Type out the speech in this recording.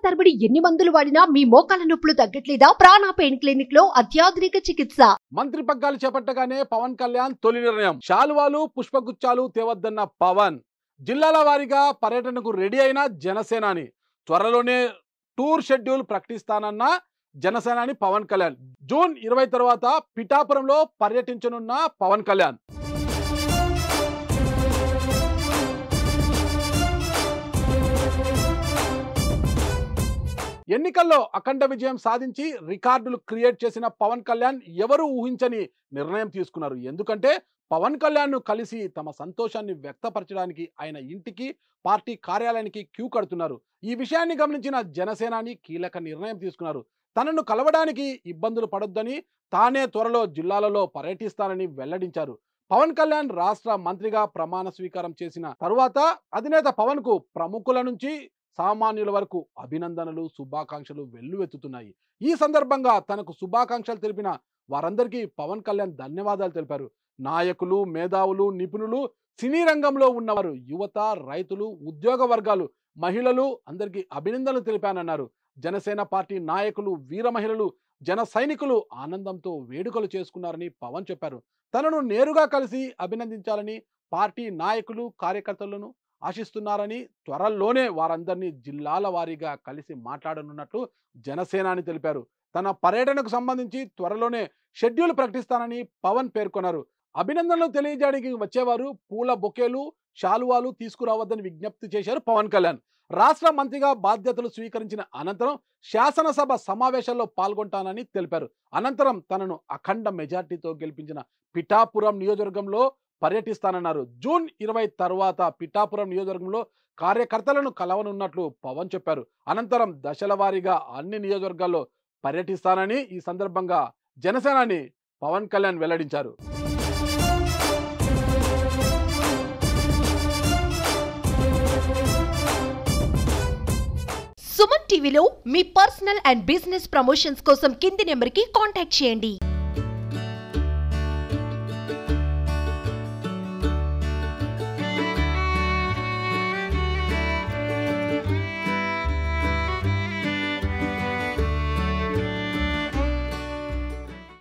తరబడి ఎన్ని మందులు వాడినా మీ మోకాల నొప్పులు తగ్గట్లేదా? ప్రాణ పెయిన్ క్లినిక్ లో అత్యాధునిక చికిత్స. మంత్రి పగ్గాలు చేపట్టగానే పవన్ కళ్యాణ్ తొలి నిర్ణయం. శాలువాలు పుష్పగుచ్చాలు తేవద్దన్న పవన్. జిల్లాల వారీగా పర్యటనకు రెడీ అయిన జనసేనాని. త్వరలోనే టూర్ షెడ్యూల్ ప్రకటిస్తానన్న జనసేనాని పవన్ కళ్యాణ్. జూన్ 20 తర్వాత పిఠాపురంలో పర్యటించనున్న పవన్ కళ్యాణ్. ఎన్నికల్లో అఖండ విజయం సాధించి రికార్డులు క్రియేట్ చేసిన పవన్ కళ్యాణ్ ఎవరు ఊహించని నిర్ణయం తీసుకున్నారు. ఎందుకంటే పవన్ కళ్యాణ్ను కలిసి తమ సంతోషాన్ని వ్యక్తపరచడానికి ఆయన ఇంటికి, పార్టీ కార్యాలయానికి క్యూ కడుతున్నారు. ఈ విషయాన్ని గమనించిన జనసేనాని కీలక నిర్ణయం తీసుకున్నారు. తనను కలవడానికి ఇబ్బందులు పడొద్దని, తానే త్వరలో జిల్లాలలో పర్యటిస్తానని వెల్లడించారు. పవన్ కళ్యాణ్ రాష్ట్ర మంత్రిగా ప్రమాణ స్వీకారం చేసిన తరువాత అధినేత పవన్ కు ప్రముఖుల నుంచి సామాన్యుల వరకు అభినందనలు, శుభాకాంక్షలు వెల్లువెత్తుతున్నాయి. ఈ సందర్భంగా తనకు శుభాకాంక్షలు తెలిపిన వారందరికీ పవన్ కళ్యాణ్ ధన్యవాదాలు తెలిపారు. నాయకులు, మేధావులు, నిపుణులు, సినీ రంగంలో ఉన్నవారు, యువత, రైతులు, ఉద్యోగ వర్గాలు, మహిళలు అందరికీ అభినందనలు తెలిపానన్నారు. జనసేన పార్టీ నాయకులు, వీర మహిళలు, జన సైనికులు ఆనందంతో వేడుకలు చేసుకున్నారని పవన్ చెప్పారు. తనను నేరుగా కలిసి అభినందించాలని పార్టీ నాయకులు, కార్యకర్తలను ఆశిస్తున్నారని, త్వరలోనే వారందరినీ జిల్లాల వారీగా కలిసి మాట్లాడనున్నట్లు జనసేనాని తెలిపారు. తన పర్యటనకు సంబంధించి త్వరలోనే షెడ్యూల్ ప్రకటిస్తానని పవన్ పేర్కొన్నారు. అభినందనలు తెలియజేయడానికి వచ్చేవారు పూల బొకేలు, శాలువాలు తీసుకురావద్దని విజ్ఞప్తి చేశారు పవన్ కళ్యాణ్. రాష్ట్ర మంత్రిగా బాధ్యతలు స్వీకరించిన అనంతరం శాసనసభ సమావేశాల్లో పాల్గొంటానని తెలిపారు. అనంతరం తనను అఖండ మెజార్టీతో గెలిపించిన పిఠాపురం నియోజకవర్గంలో పర్యటిస్తానన్నారు. జూన్ 20 తర్వాత పిఠాపురం నియోజకవర్గంలో కార్యకర్తలను కలవనున్నట్లు పవన్ చెప్పారు. అనంతరం దశల వారీగా అన్ని నియోజకవర్గాల్లో పర్యటిస్తానని ఈ సందర్భంగా జనసేనాని పవన్ కళ్యాణ్ వెల్లడించారు. సుమన్ టీవీలో మీ పర్సనల్ అండ్ బిజినెస్ ప్రమోషన్స్ కోసం కింది నెంబర్కి కాంటాక్ట్ చేయండి.